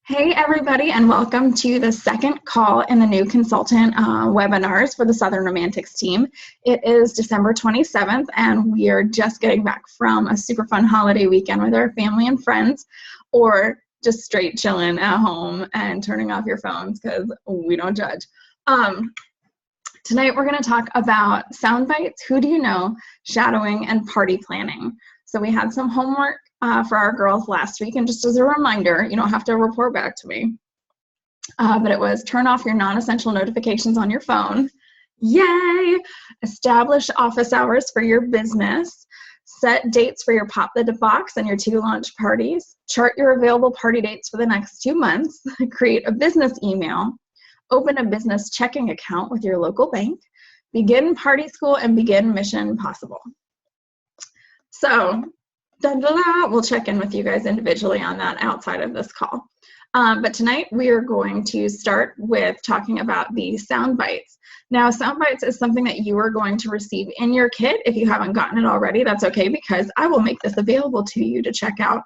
Hey everybody, and welcome to the second call in the new consultant webinars for the Southern Romantics team. It is December 27th, and we are just getting back from a super fun holiday weekend with our family and friends, or just straight chilling at home and turning off your phones because we don't judge. Tonight we're going to talk about sound bites, who do you know, shadowing, and party planning. So we had some homework for our girls last week, and just as a reminder, you don't have to report back to me, but it was turn off your non-essential notifications on your phone, yay, establish office hours for your business, set dates for your Pop the Box and your 2 launch parties, chart your available party dates for the next 2 months, create a business email, open a business checking account with your local bank, begin party school, and begin Mission Possible. So we'll check in with you guys individually on that outside of this call. But tonight we are going to start with talking about the sound bites. Now, sound bites is something that you are going to receive in your kit. If you haven't gotten it already, that's okay, because I will make this available to you to check out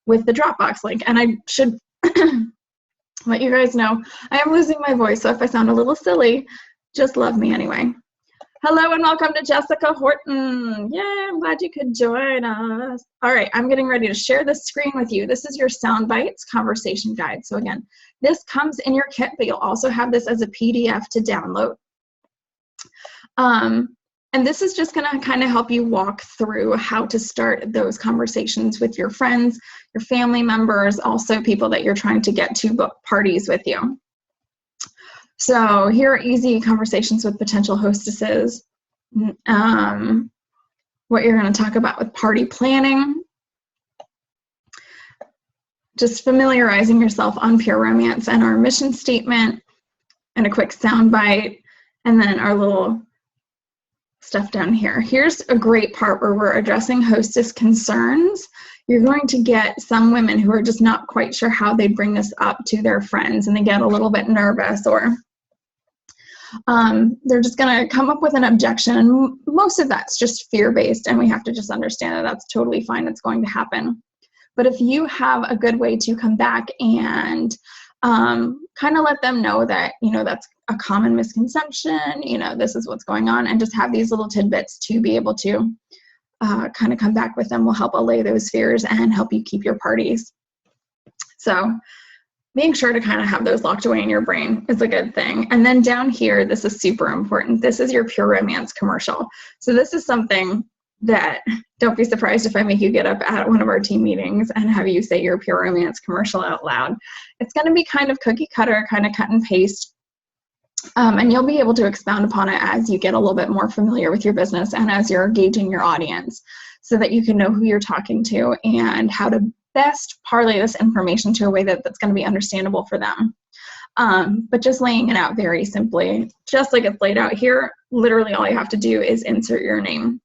with the Dropbox link. And I should let you guys know I am losing my voice, so if I sound a little silly, just love me anyway. Hello and welcome to Jessica Horton. Yay, I'm glad you could join us. All right, I'm getting ready to share this screen with you. This is your sound bites conversation guide. So again, this comes in your kit, but you'll also have this as a PDF to download. And this is just gonna kind of help you walk through how to start those conversations with your friends, your family members, also people that you're trying to get to book parties with you. So here are easy conversations with potential hostesses. What you're going to talk about with party planning. Just familiarizing yourself on pure romance and our mission statement, and a quick sound bite, and then our little stuff down here. Here's a great part where we're addressing hostess concerns. You're going to get some women who are just not quite sure how they bring this up to their friends, and they get a little bit nervous, or they're just going to come up with an objection, and most of that's just fear-based, and we have to just understand that that's totally fine. It's going to happen. But if you have a good way to come back and kind of let them know that, you know, that's a common misconception, you know, this is what's going on, and just have these little tidbits to be able to kind of come back with them will help allay those fears and help you keep your parties. So being sure to kind of have those locked away in your brain is a good thing. And then down here, this is super important. This is your pure romance commercial. So this is something that, don't be surprised if I make you get up at one of our team meetings and have you say your pure romance commercial out loud. It's going to be kind of cookie cutter, kind of cut and paste. And you'll be able to expound upon it as you get a little bit more familiar with your business and as you're engaging your audience, so that you can know who you're talking to and how to best parlay this information to a way that's going to be understandable for them. But just laying it out very simply, just like it's laid out here, literally all you have to do is insert your name.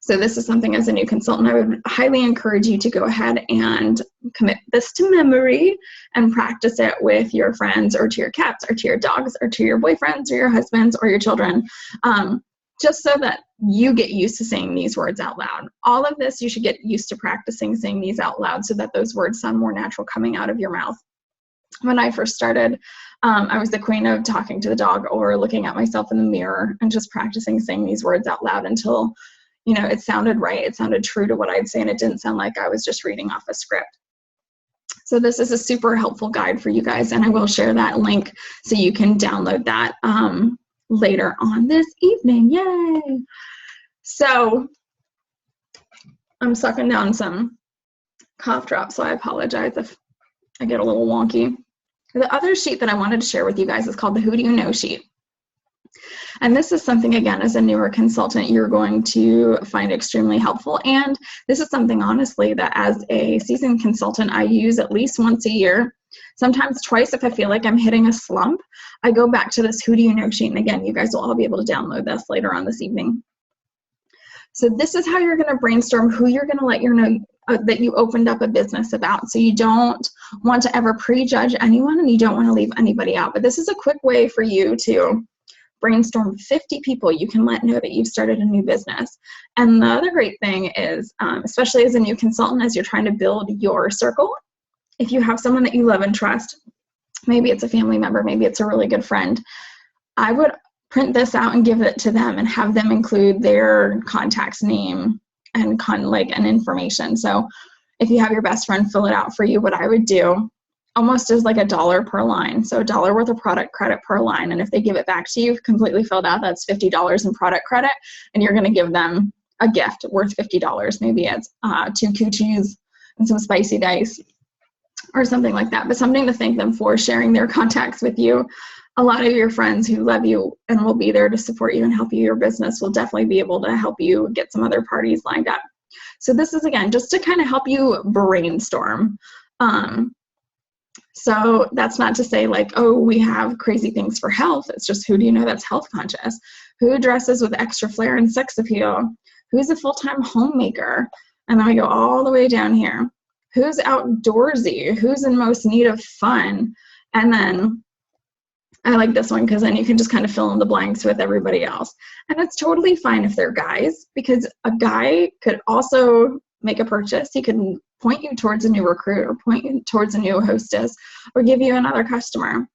So this is something, as a new consultant, I would highly encourage you to go ahead and commit this to memory and practice it with your friends, or to your cats, or to your dogs, or to your boyfriends, or your husbands, or your children, just so that you get used to saying these words out loud. All of this, you should get used to practicing saying these out loud so that those words sound more natural coming out of your mouth. When I first started, I was the queen of talking to the dog or looking at myself in the mirror and just practicing saying these words out loud until, you know, it sounded right, it sounded true to what I'd say, and it didn't sound like I was just reading off a script. So this is a super helpful guide for you guys, and I will share that link so you can download that later on this evening. Yay! So I'm sucking down some cough drops, so I apologize if I get a little wonky. The other sheet that I wanted to share with you guys is called the Hooting No Sheet. And this is something, again, as a newer consultant, you're going to find extremely helpful. And this is something, honestly, that as a seasoned consultant, I use at least once a year, sometimes twice if I feel like I'm hitting a slump. I go back to this Who Do You Know sheet. And again, you guys will all be able to download this later on this evening. So this is how you're going to brainstorm who you're going to let you know that you opened up a business about. So you don't want to ever prejudge anyone, and you don't want to leave anybody out. But this is a quick way for you to brainstorm 50 people you can let know that you've started a new business. And the other great thing is, especially as a new consultant, as you're trying to build your circle, if you have someone that you love and trust, maybe it's a family member, maybe it's a really good friend, I would print this out and give it to them and have them include their contact's name and and information. So if you have your best friend fill it out for you, what I would do almost is like $1 per line. So $1 worth of product credit per line. And if they give it back to you completely filled out, that's $50 in product credit. And you're going to give them a gift worth $50. Maybe it's 2 coochies and some spicy dice or something like that. But something to thank them for sharing their contacts with you. A lot of your friends who love you and will be there to support you and help you your business will definitely be able to help you get some other parties lined up. So this is, again, just to kind of help you brainstorm. So that's not to say like, oh, we have crazy things for health. It's just, who do you know that's health conscious? Who dresses with extra flair and sex appeal? Who's a full-time homemaker? And then we go all the way down here. Who's outdoorsy? Who's in most need of fun? And then I like this one because then you can just kind of fill in the blanks with everybody else. And it's totally fine if they're guys, because a guy could also make a purchase. He could point you towards a new recruit or point you towards a new hostess or give you another customer.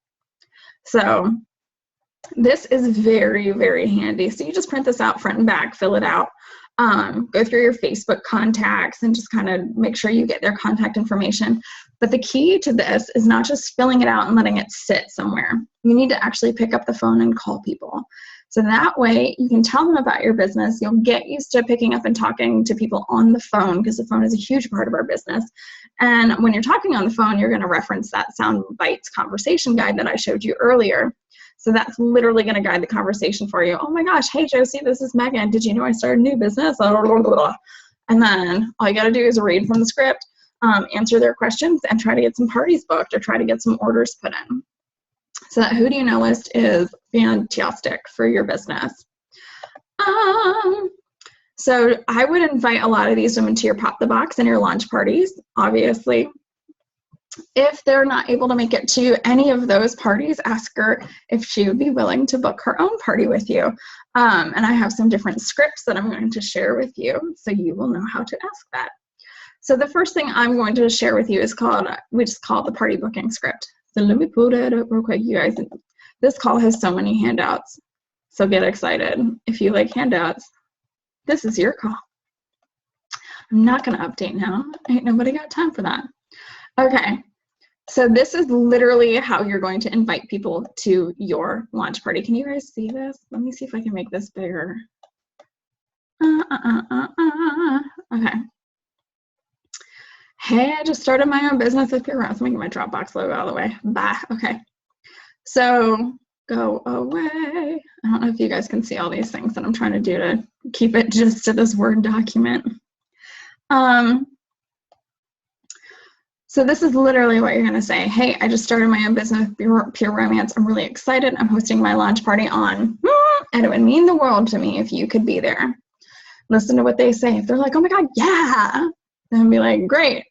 So this is very, very handy. So you just print this out front and back, fill it out, go through your Facebook contacts and just kind of make sure you get their contact information. But the key to this is not just filling it out and letting it sit somewhere. You need to actually pick up the phone and call people. So that way you can tell them about your business. You'll get used to picking up and talking to people on the phone, because the phone is a huge part of our business. And when you're talking on the phone, you're going to reference that Sound Bites conversation guide that I showed you earlier. So that's literally going to guide the conversation for you. Oh my gosh, hey Josie, this is Megan. Did you know I started a new business? And then all you got to do is read from the script, answer their questions, and try to get some parties booked or try to get some orders put in. So that who do you know list is fantastic for your business. So I would invite a lot of these women to your Pop the Box and your launch parties, obviously. If they're not able to make it to any of those parties, ask her if she would be willing to book her own party with you. And I have some different scripts that I'm going to share with you, so you will know how to ask that. So the first thing I'm going to share with you is we just call it the party booking script. So let me pull that up real quick, you guys. This call has so many handouts, so get excited. If you like handouts, this is your call. I'm not going to update now. Ain't nobody got time for that. Okay, so this is literally how you're going to invite people to your launch party. Can you guys see this? Let me see if I can make this bigger. Okay. Hey, I just started my own business with your Let's make my Dropbox logo out of the way. Bye. Okay. So go away. I don't know if you guys can see all these things that I'm trying to do to keep it just to this Word document. So this is literally what you're going to say. Hey, I just started my own business with Pure Romance. I'm really excited. I'm hosting my launch party on, and it would mean the world to me if you could be there. Listen to what they say. If they're like, oh my God, yeah, then be like, great.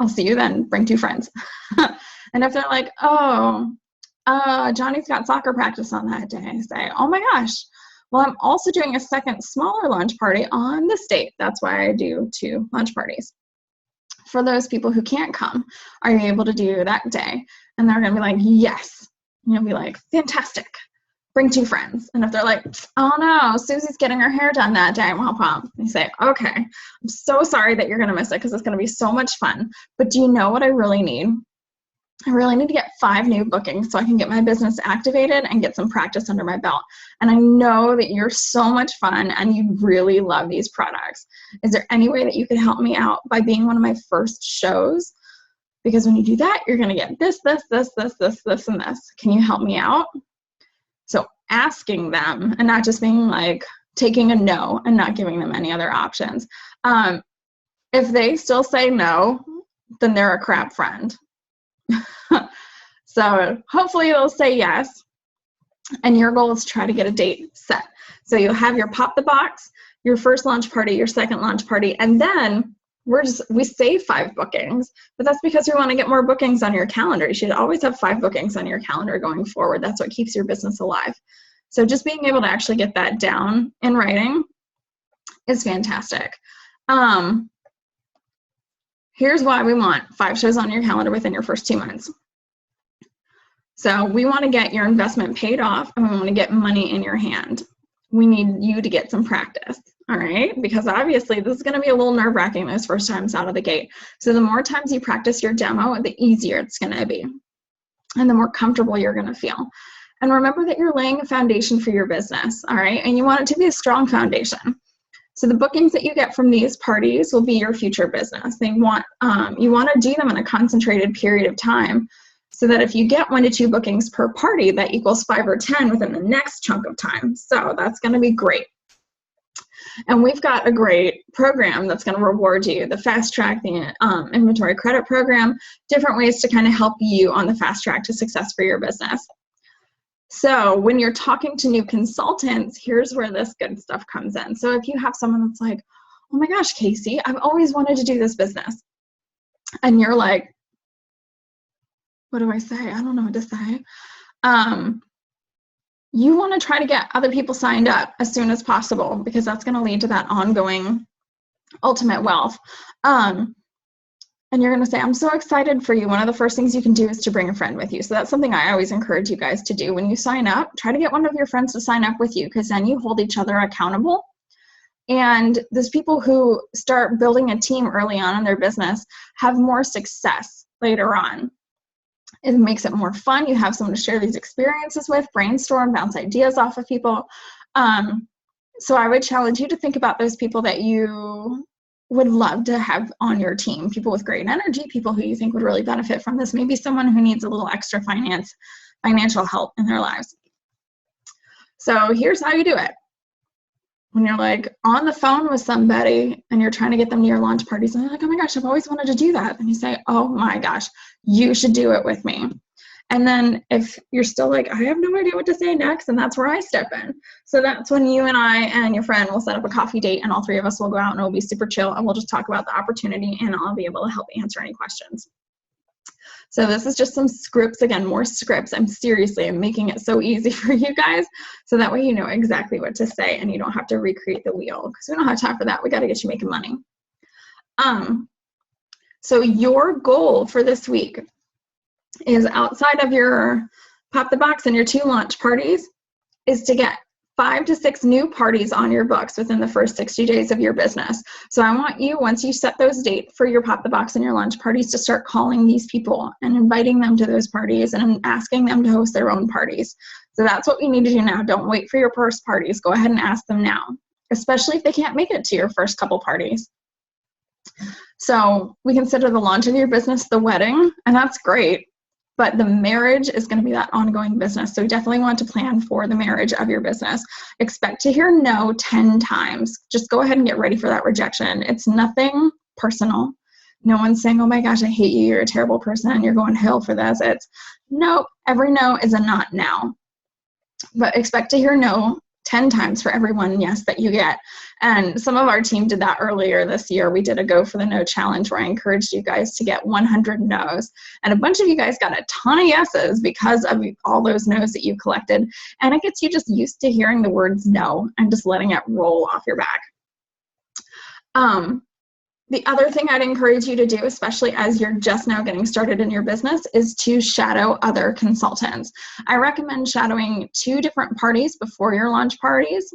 I'll see you then. Bring 2 friends. And if they're like, oh, Johnny's got soccer practice on that day, say, oh my gosh, well, I'm also doing a second smaller launch party on this date. That's why I do 2 launch parties. For those people who can't come, are you able to do that day? And they're going to be like, yes. And you'll be like, fantastic. Bring 2 friends. And if they're like, oh no, Susie's getting her hair done that day, womp womp. You say, okay, I'm so sorry that you're going to miss it because it's going to be so much fun. But do you know what I really need? I really need to get 5 new bookings so I can get my business activated and get some practice under my belt. And I know that you're so much fun and you really love these products. Is there any way that you could help me out by being one of my first shows? Because when you do that, you're going to get this, and this. Can you help me out? So asking them and not just being like taking a no and not giving them any other options. If they still say no, then they're a crap friend. So hopefully they'll say yes, and your goal is to try to get a date set. So you'll have your Pop the Box, your first launch party, your second launch party, and then we save 5 bookings, but that's because we want to get more bookings on your calendar. You should always have 5 bookings on your calendar going forward. That's what keeps your business alive. So just being able to actually get that down in writing is fantastic. Here's why we want 5 shows on your calendar within your first 2 months. So we want to get your investment paid off, and we want to get money in your hand. We need you to get some practice, all right? Because obviously this is going to be a little nerve-wracking those first times out of the gate. So the more times you practice your demo, the easier it's going to be, and the more comfortable you're going to feel. And remember that you're laying a foundation for your business, all right? And you want it to be a strong foundation. So the bookings that you get from these parties will be your future business. You want to do them in a concentrated period of time, so that if you get 1 to 2 bookings per party, that equals 5 or 10 within the next chunk of time. So that's going to be great. And we've got a great program that's going to reward you. The Fast Track, the Inventory Credit Program, different ways to kind of help you on the fast track to success for your business. So when you're talking to new consultants, here's where this good stuff comes in. So if you have someone that's like, oh my gosh, Casey, I've always wanted to do this business. And you're like, what do I say? I don't know what to say. You want to try to get other people signed up as soon as possible, because that's going to lead to that ongoing ultimate wealth. And you're going to say, I'm so excited for you. One of the first things you can do is to bring a friend with you. So that's something I always encourage you guys to do. When you sign up, try to get one of your friends to sign up with you, because then you hold each other accountable. And those people who start building a team early on in their business have more success later on. It makes it more fun. You have someone to share these experiences with, brainstorm, bounce ideas off of people. So I would challenge you to think about those people that you would love to have on your team, people with great energy, people who you think would really benefit from this, maybe someone who needs a little extra financial help in their lives. So here's how you do it. When you're like on the phone with somebody and you're trying to get them to your launch parties, and they're like, oh my gosh, I've always wanted to do that. And you say, oh my gosh, you should do it with me. And then if you're still like, I have no idea what to say next, and that's where I step in. So that's when you and I and your friend will set up a coffee date, and all 3 of us will go out, and it'll be super chill, and we'll just talk about the opportunity, and I'll be able to help answer any questions. So this is just some scripts, again, more scripts. I'm making it so easy for you guys, so that way you know exactly what to say and you don't have to recreate the wheel, because we don't have time for that. We got to get you making money. So your goal for this week is, outside of your Pop the Box and your 2 launch parties, is to get 5 to 6 new parties on your books within the first 60 days of your business. So I want you, once you set those dates for your Pop the Box and your launch parties, to start calling these people and inviting them to those parties and asking them to host their own parties. So that's what we need to do now. Don't wait for your first parties. Go ahead and ask them now, especially if they can't make it to your first couple parties. So we consider the launch of your business the wedding, and that's great. But the marriage is going to be that ongoing business. So you definitely want to plan for the marriage of your business. Expect to hear no 10 times. Just go ahead and get ready for that rejection. It's nothing personal. No one's saying, oh my gosh, I hate you, you're a terrible person, you're going to hell for this. It's no, every no is a not now. But expect to hear no 10 times for every one yes that you get. And some of our team did that earlier this year. We did a Go for the No challenge where I encouraged you guys to get 100 no's. And a bunch of you guys got a ton of yeses because of all those no's that you collected. And it gets you just used to hearing the words no and just letting it roll off your back. The other thing I'd encourage you to do, especially as you're just now getting started in your business, is to shadow other consultants. I recommend shadowing 2 different parties before your launch parties.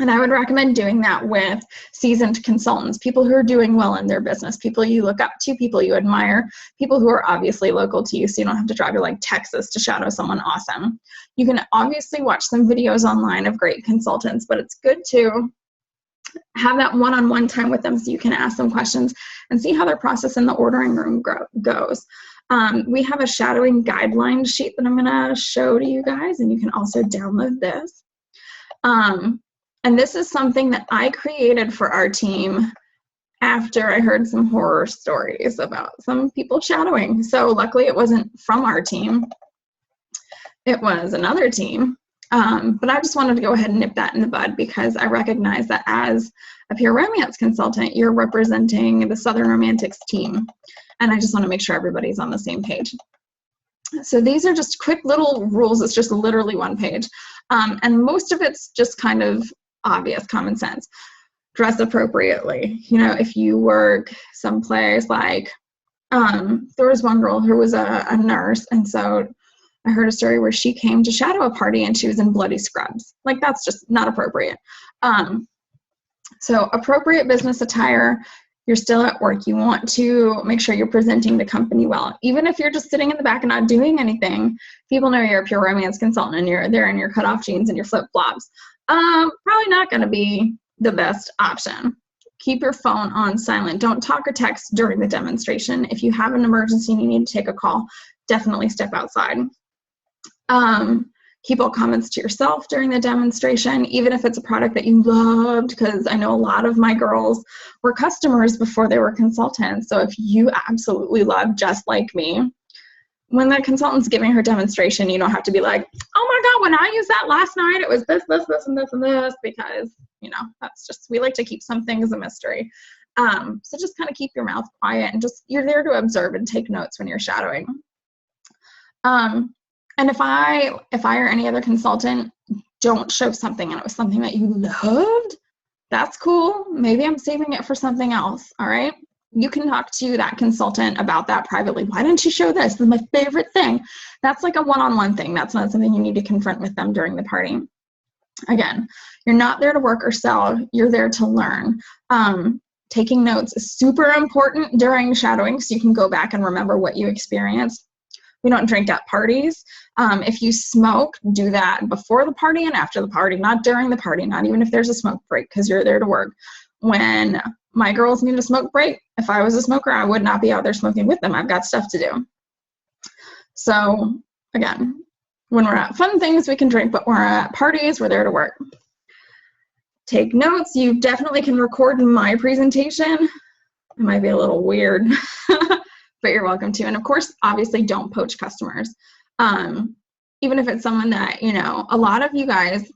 And I would recommend doing that with seasoned consultants, people who are doing well in their business, people you look up to, people you admire, people who are obviously local to you, so you don't have to drive to like Texas to shadow someone awesome. You can obviously watch some videos online of great consultants, but it's good to have that one-on-one time with them so you can ask them questions and see how their process in the ordering room goes. We have a shadowing guideline sheet that I'm going to show to you guys, and you can also download this. And this is something that I created for our team after I heard some horror stories about some people shadowing. So luckily it wasn't from our team. It was another team. But I just wanted to go ahead and nip that in the bud, because I recognize that as a peer romance consultant, you're representing the Southern Romantics team. And I just want to make sure everybody's on the same page. So these are just quick little rules. It's just literally 1 page. And most of it's just kind of obvious common sense. dress appropriately. You know, if you work someplace like, there was one girl who was a nurse, and so I heard a story where she came to shadow a party and she was in bloody scrubs. Like, that's just not appropriate. So appropriate business attire. You're still at work. You want to make sure you're presenting the company well. Even if you're just sitting in the back and not doing anything, people know you're a pure romance consultant and you're there in your cutoff jeans and your flip-flops. Probably not going to be the best option. Keep your phone on silent. Don't talk or text during the demonstration. If you have an emergency and you need to take a call, definitely step outside. Keep all comments to yourself during the demonstration, even if it's a product that you loved, because I know a lot of my girls were customers before they were consultants. So if you absolutely love, just like me, when the consultant's giving her demonstration, you don't have to be like, oh my God, when I used that last night, it was this, this, this, and this, and this, because, you know, that's just, we like to keep some things a mystery. So just kind of keep your mouth quiet and just, you're there to observe and take notes when you're shadowing. And if I or any other consultant don't show something and it was something that you loved, that's cool. Maybe I'm saving it for something else, all right? You can talk to that consultant about that privately. Why didn't you show this? This is my favorite thing. That's like a one-on-one thing. That's not something you need to confront with them during the party. Again, you're not there to work or sell. You're there to learn. Taking notes is super important during shadowing so you can go back and remember what you experienced. We don't drink at parties. If you smoke, do that before the party and after the party, not during the party, not even if there's a smoke break, because you're there to work. When my girls need a smoke break, if I was a smoker, I would not be out there smoking with them. I've got stuff to do. So again, when we're at fun things, we can drink, but when we're at parties, we're there to work. Take notes. You definitely can record my presentation. It might be a little weird. But you're welcome to. And of course, obviously don't poach customers. Even if it's someone that, you know, a lot of you guys,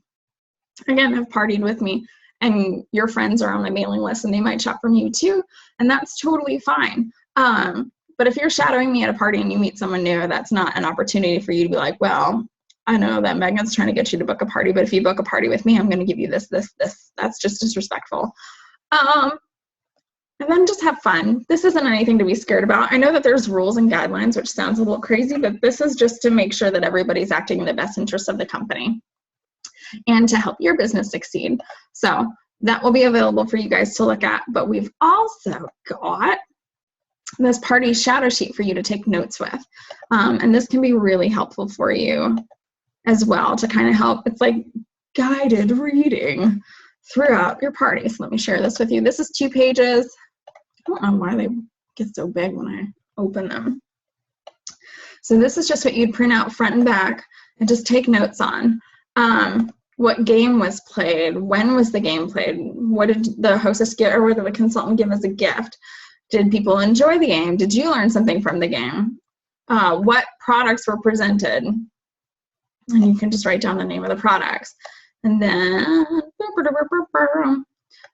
again, have partied with me and your friends are on my mailing list and they might shop from you too. And that's totally fine. But if you're shadowing me at a party and you meet someone new, that's not an opportunity for you to be like, well, I know that Megan's trying to get you to book a party, but if you book a party with me, I'm going to give you this, this, this. That's just disrespectful. And then just have fun. This isn't anything to be scared about. I know that there's rules and guidelines, which sounds a little crazy, but this is just to make sure that everybody's acting in the best interest of the company and to help your business succeed. So that will be available for you guys to look at. But we've also got this party shadow sheet for you to take notes with. And this can be really helpful for you as well to kind of help. It's like guided reading throughout your party. So let me share this with you. This is 2 pages. I don't know why they get so big when I open them. So this is just what you'd print out front and back and just take notes on. What game was played? When was the game played? What did the hostess get or whether the consultant give as a gift? Did people enjoy the game? Did you learn something from the game? What products were presented? And you can just write down the name of the products. And then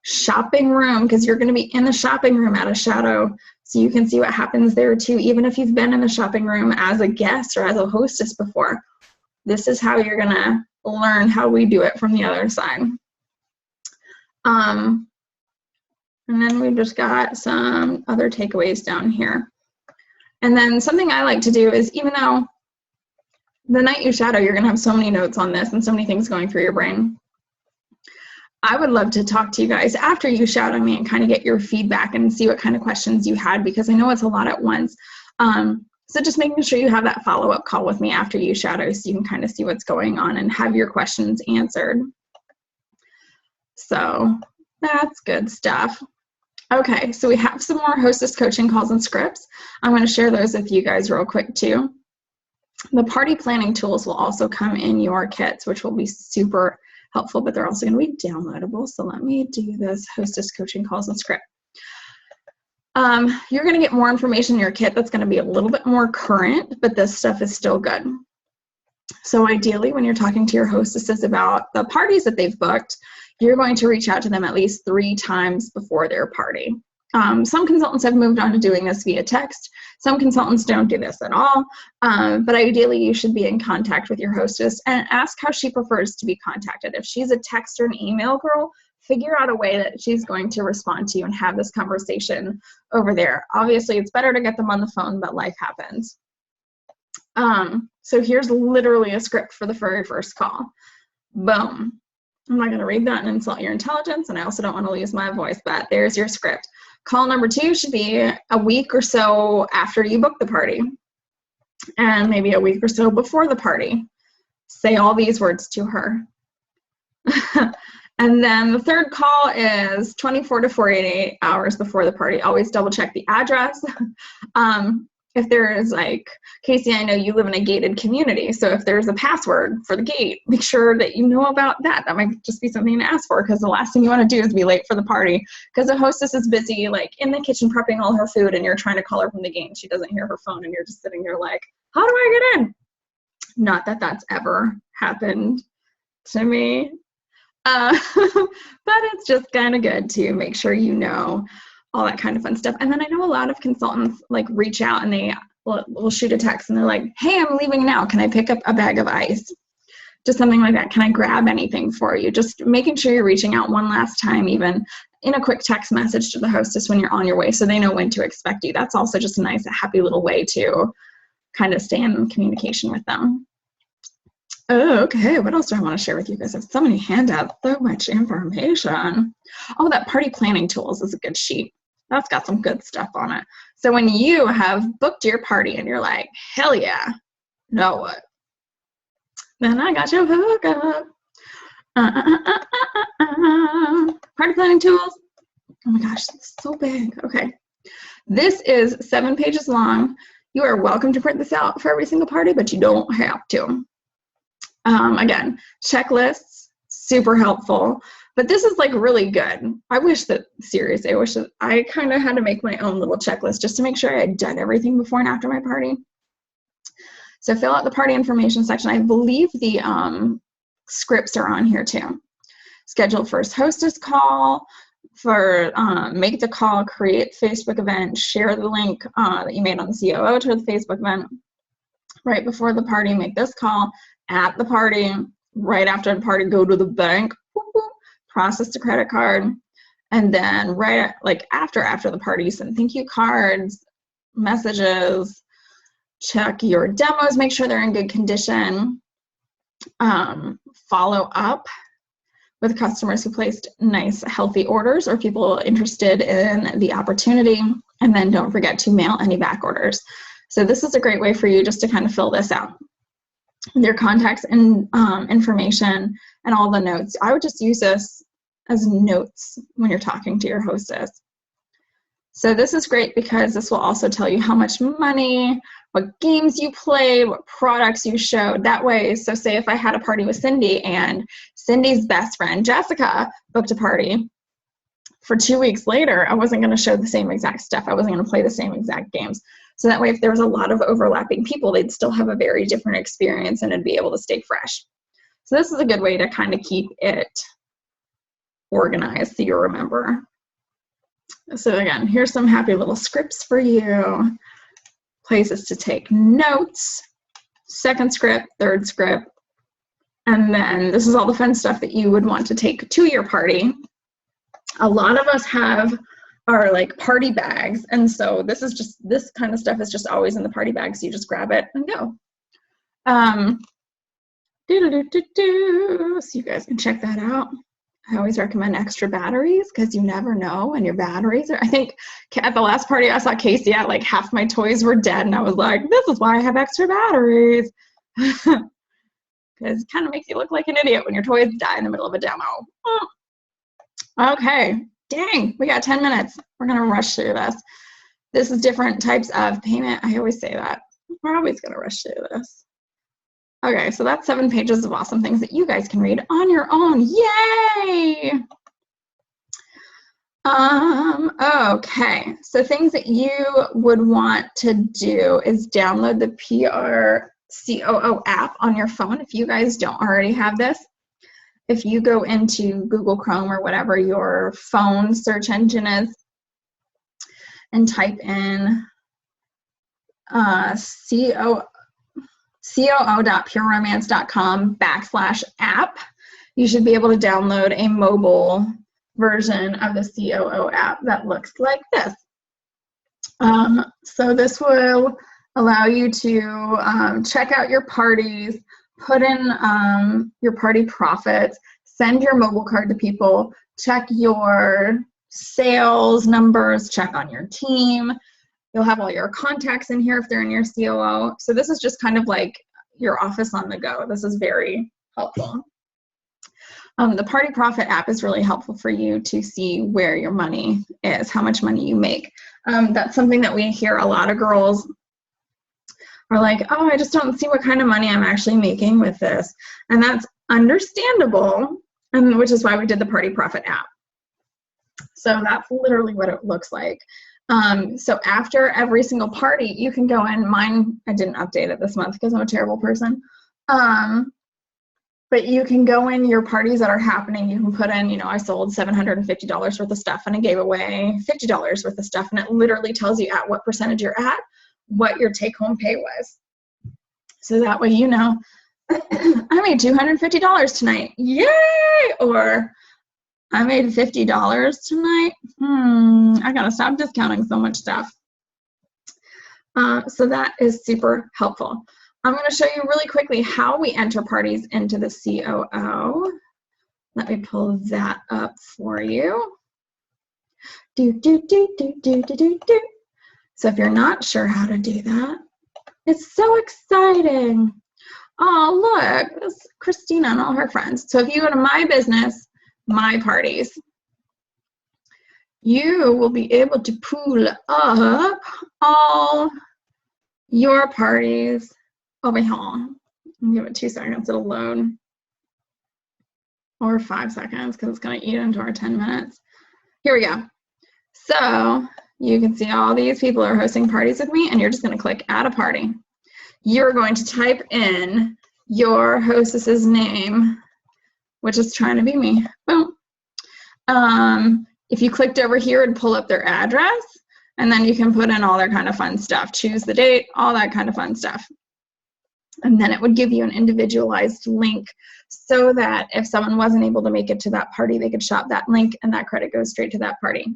shopping room, because you're going to be in the shopping room at a shadow, so you can see what happens there too. Even if you've been in the shopping room as a guest or as a hostess before, this is how you're going to learn how we do it from the other side. And then we've just got some other takeaways down here. And then something I like to do is, even though the night you shadow, you're going to have so many notes on this and so many things going through your brain, I would love to talk to you guys after you shadow me and kind of get your feedback and see what kind of questions you had, because I know it's a lot at once. So just making sure you have that follow-up call with me after you shadow so you can kind of see what's going on and have your questions answered. So that's good stuff. Okay, so we have some more hostess coaching calls and scripts. I'm going to share those with you guys real quick too. The party planning tools will also come in your kits, which will be super helpful, but they're also going to be downloadable. So let me do this hostess coaching calls and script. You're going to get more information in your kit that's going to be a little bit more current, but this stuff is still good. So ideally, when you're talking to your hostesses about the parties that they've booked, you're going to reach out to them at least 3 times before their party. Some consultants have moved on to doing this via text. Some consultants don't do this at all. But ideally, you should be in contact with your hostess and ask how she prefers to be contacted. If she's a text or an email girl, figure out a way that she's going to respond to you and have this conversation over there. Obviously, it's better to get them on the phone, but life happens. So here's literally a script for the very first call. Boom. I'm not going to read that and insult your intelligence, and I also don't want to lose my voice, but there's your script. Call number 2 should be a week or so after you book the party, and maybe a week or so before the party. Say all these words to her. And then the third call is 24 to 48 hours before the party. Always double check the address. If there is like, Casey, I know you live in a gated community, so if there's a password for the gate, make sure that you know about that. That might just be something to ask for, because the last thing you want to do is be late for the party, because the hostess is busy like in the kitchen prepping all her food, and you're trying to call her from the gate and she doesn't hear her phone, and you're just sitting there like, how do I get in? Not that that's ever happened to me. But it's just kind of good to make sure you know all that kind of fun stuff. And then I know a lot of consultants like reach out and they will shoot a text and they're like, hey, I'm leaving now. Can I pick up a bag of ice? Just something like that. Can I grab anything for you? Just making sure you're reaching out one last time, even in a quick text message to the hostess when you're on your way, so they know when to expect you. That's also just a nice, happy little way to kind of stay in communication with them. Oh, okay. What else do I want to share with you guys? I have so many handouts, so much information. Oh, that party planning tools is a good sheet. That's got some good stuff on it. So when you have booked your party and you're like, hell yeah, know what? Then I got your hookup. Party planning tools. Oh my gosh, it's so big. Okay. This is 7 pages long. You are welcome to print this out for every single party, but you don't have to. Again, checklists, super helpful, but this is like really good. I wish that I kind of had to make my own little checklist just to make sure I had done everything before and after my party. So fill out the party information section. I believe the scripts are on here too. Schedule first hostess call, make the call, create Facebook event, share the link that you made on the COO to the Facebook event. Right before the party, make this call. At the party, right after the party, go to the bank, process the credit card, and then after the party, send thank you cards, messages, check your demos, make sure they're in good condition, follow up with customers who placed nice, healthy orders or people interested in the opportunity, and then don't forget to mail any back orders. So this is a great way for you just to kind of fill this out. Their contacts and information and all the notes. I would just use this as notes when you're talking to your hostess. So this is great because this will also tell you how much money, what games you played, what products you showed. That way, so say if I had a party with Cindy and Cindy's best friend, Jessica, booked a party, for 2 weeks later, I wasn't going to show the same exact stuff. I wasn't going to play the same exact games. So that way, if there was a lot of overlapping people, they'd still have a very different experience and it'd be able to stay fresh. So this is a good way to kind of keep it organized so you remember. So again, here's some happy little scripts for you. Places to take notes. Second script, third script. And then this is all the fun stuff that you would want to take to your party. A lot of us have our like party bags, and so this kind of stuff is just always in the party bag, so you just grab it and go. So you guys can check that out. I always recommend extra batteries because you never know when your batteries are. I think at the last party I saw Casey at, like half my toys were dead, and I was like, this is why I have extra batteries. Because it kind of makes you look like an idiot when your toys die in the middle of a demo. Okay, dang, we got 10 minutes. We're gonna rush through this. This is different types of payment. I always say that. We're always gonna rush through this. Okay, so that's 7 pages of awesome things that you guys can read on your own. Yay! Okay, so things that you would want to do is download the PRCOO app on your phone if you guys don't already have this. If you go into Google Chrome or whatever your phone search engine is and type in coo.pureromance.com/app, you should be able to download a mobile version of the COO app that looks like this. So this will allow you to check out your parties, put in your party profits, send your mobile card to people, check your sales numbers, check on your team. You'll have all your contacts in here if they're in your COO. So this is just kind of like your office on the go. This is very helpful. The Party Profit app is really helpful for you to see where your money is, how much money you make. That's something that we hear a lot of girls are like, oh, I just don't see what kind of money I'm actually making with this. And that's understandable, and which is why we did the Party Profit app. So that's literally what it looks like. So after every single party, you can go in. Mine, I didn't update it this month because I'm a terrible person. But you can go in your parties that are happening. You can put in, you know, I sold $750 worth of stuff and I gave away $50 worth of stuff. And it literally tells you at what percentage you're at, what your take-home pay was. So that way you know, I made $250 tonight. Yay! Or I made $50 tonight. I gotta stop discounting so much stuff. So that is super helpful. I'm going to show you really quickly how we enter parties into the COO. Let me pull that up for you. So if you're not sure how to do that, it's so exciting. Oh, look, it's Christina and all her friends. So if you go to My Business, My Parties, you will be able to pull up all your parties over here. Give it 2 seconds, it'll load. Or 5 seconds, because it's going to eat into our 10 minutes. Here we go. So you can see all these people are hosting parties with me, and you're just going to click add a party. You're going to type in your hostess's name, which is trying to be me. Boom. If you clicked over here, it'd pull up their address, and then you can put in all their kind of fun stuff. Choose the date, all that kind of fun stuff. And then it would give you an individualized link so that if someone wasn't able to make it to that party, they could shop that link and that credit goes straight to that party.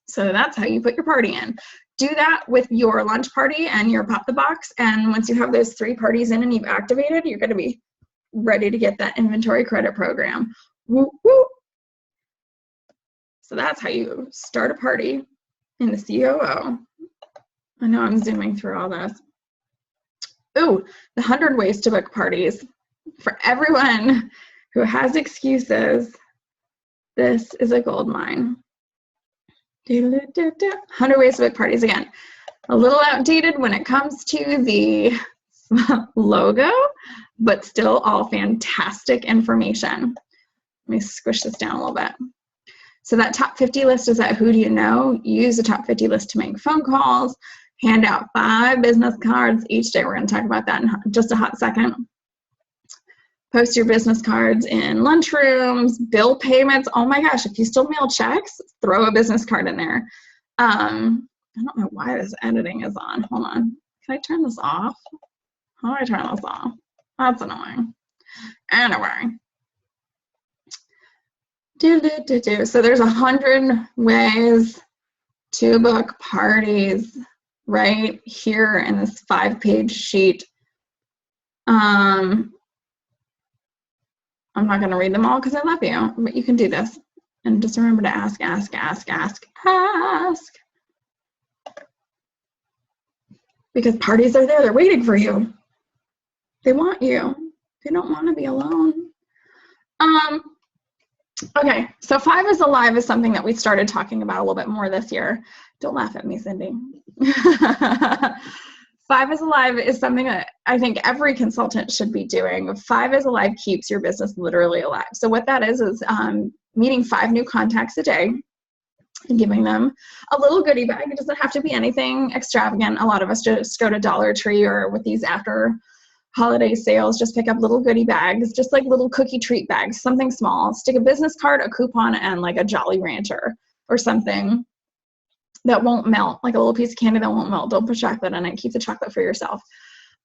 So that's how you put your party in. Do that with your lunch party and your Pop the Box. And once you have those 3 parties in and you've activated, you're going to be ready to get that inventory credit program. Woo, woo. So that's how you start a party in the COO. I know I'm zooming through all this. Ooh, the 100 ways to book parties. For everyone who has excuses, this is a gold mine. 100 ways to book parties. Again, a little outdated when it comes to the logo, but still all fantastic information. Let me squish this down a little bit. So that top 50 list is at Who Do You Know? Use the top 50 list to make phone calls. Hand out 5 business cards each day. We're going to talk about that in just a hot second. Post your business cards in lunchrooms, bill payments. Oh my gosh, if you still mail checks, throw a business card in there. I don't know why this editing is on. Hold on. Can I turn this off? How do I turn this off? That's annoying. Anyway. So there's 100 ways to book parties right here in this 5-page sheet. I'm not going to read them all because I love you, but you can do this. And just remember to ask, ask, ask, ask, ask. Because parties are there. They're waiting for you. They want you. They don't want to be alone. Okay, so 5 is Alive is something that we started talking about a little bit more this year. Don't laugh at me, Cindy. 5 is Alive is something that I think every consultant should be doing. 5 is Alive keeps your business literally alive. So what that is meeting 5 new contacts a day and giving them a little goodie bag. It doesn't have to be anything extravagant. A lot of us just go to Dollar Tree or with these after holiday sales, just pick up little goodie bags, just like little cookie treat bags, something small. Stick a business card, a coupon, and like a Jolly Rancher or something that won't melt, like a little piece of candy that won't melt. Don't put chocolate in it. Keep the chocolate for yourself.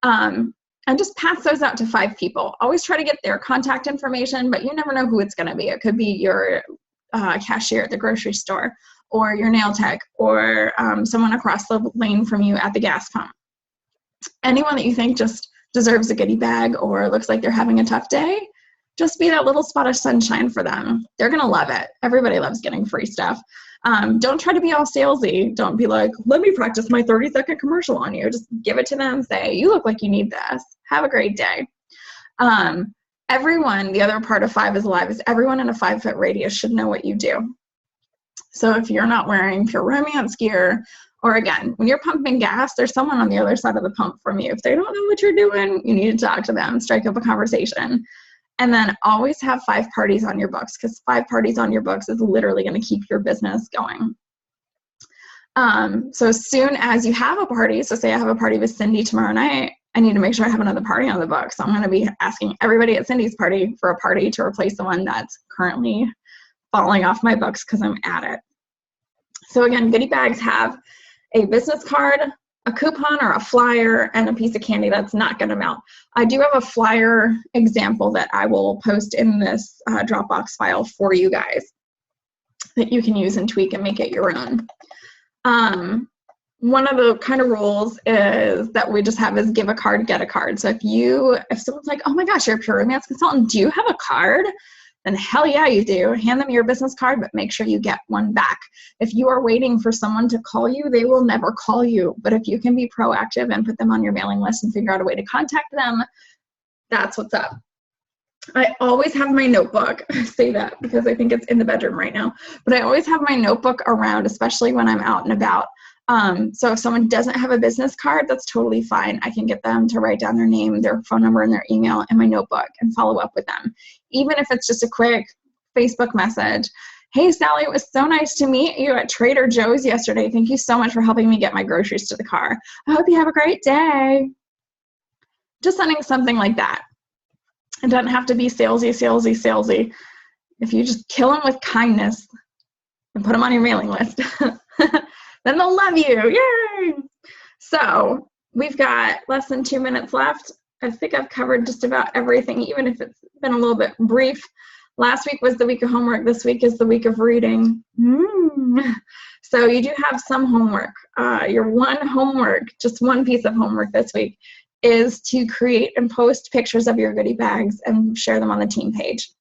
And just pass those out to 5 people. Always try to get their contact information, but you never know who it's going to be. It could be your cashier at the grocery store, or your nail tech, or someone across the lane from you at the gas pump. Anyone that you think just deserves a goodie bag or looks like they're having a tough day, just be that little spot of sunshine for them. They're going to love it. Everybody loves getting free stuff. Don't try to be all salesy. Don't be like, let me practice my 30-second commercial on you. Just give it to them. Say, you look like you need this. Have a great day. Everyone, the other part of 5 is Alive, is everyone in a 5-foot radius should know what you do. So if you're not wearing pure romance gear, or again, when you're pumping gas, there's someone on the other side of the pump from you. If they don't know what you're doing, you need to talk to them, strike up a conversation. And then always have 5 parties on your books, because 5 parties on your books is literally going to keep your business going. So as soon as you have a party, so say I have a party with Cindy tomorrow night, I need to make sure I have another party on the books. So I'm going to be asking everybody at Cindy's party for a party to replace the one that's currently falling off my books because I'm at it. So again, goodie bags have a business card, a coupon or a flyer, and a piece of candy that's not going to melt. I do have a flyer example that I will post in this Dropbox file for you guys that you can use and tweak and make it your own. One of the kind of rules is that we just have is give a card, get a card. So if someone's like, oh my gosh, you're a pure romance consultant, do you have a card? Then hell yeah, you do. Hand them your business card, but make sure you get one back. If you are waiting for someone to call you, they will never call you. But if you can be proactive and put them on your mailing list and figure out a way to contact them, that's what's up. I always have my notebook. I say that because I think it's in the bedroom right now. But I always have my notebook around, especially when I'm out and about. So if someone doesn't have a business card, that's totally fine. I can get them to write down their name, their phone number, and their email in my notebook and follow up with them. Even if it's just a quick Facebook message. Hey, Sally, it was so nice to meet you at Trader Joe's yesterday. Thank you so much for helping me get my groceries to the car. I hope you have a great day. Just sending something like that. It doesn't have to be salesy, salesy, salesy. If you just kill them with kindness and put them on your mailing list, then they'll love you. Yay! So we've got less than 2 minutes left. I think I've covered just about everything, even if it's been a little bit brief. Last week was the week of homework. This week is the week of reading. So you do have some homework. Your one homework, just one piece of homework this week, is to create and post pictures of your goodie bags and share them on the team page.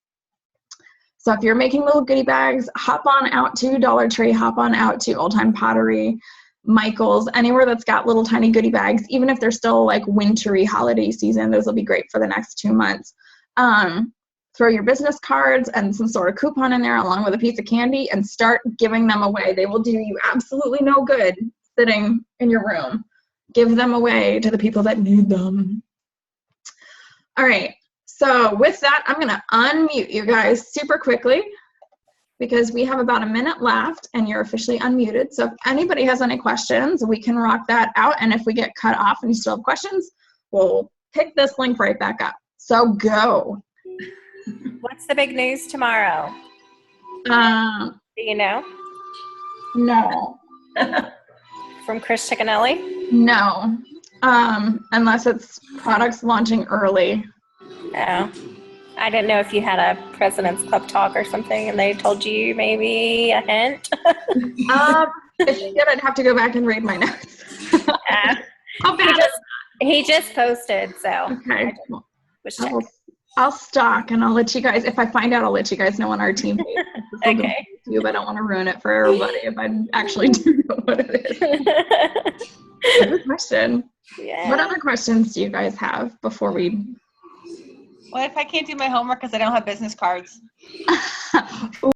So if you're making little goodie bags, hop on out to Dollar Tree, hop on out to Old Time Pottery, Michael's, anywhere that's got little tiny goodie bags, even if they're still like wintry holiday season, those will be great for the next 2 months. Throw your business cards and some sort of coupon in there along with a piece of candy and start giving them away. They will do you absolutely no good sitting in your room. Give them away to the people that need them. All right. So with that, I'm going to unmute you guys super quickly because we have about a minute left and you're officially unmuted. So if anybody has any questions, we can rock that out. And if we get cut off and you still have questions, we'll pick this link right back up. So go. What's the big news tomorrow? Do you know? No. From Chris Chickenelli? No. Unless it's products launching early. Oh. I didn't know if you had a President's Club talk or something and they told you maybe a hint. If you did, I'd have to go back and read my notes. How bad he just posted, so okay. I'll I'll stalk and I'll let you guys, if I find out, I'll let you guys know on our team page. Okay. I don't want to ruin it for everybody if I actually do know what it is. Good question. Yeah. What other questions do you guys have before we? What if I can't do my homework because I don't have business cards?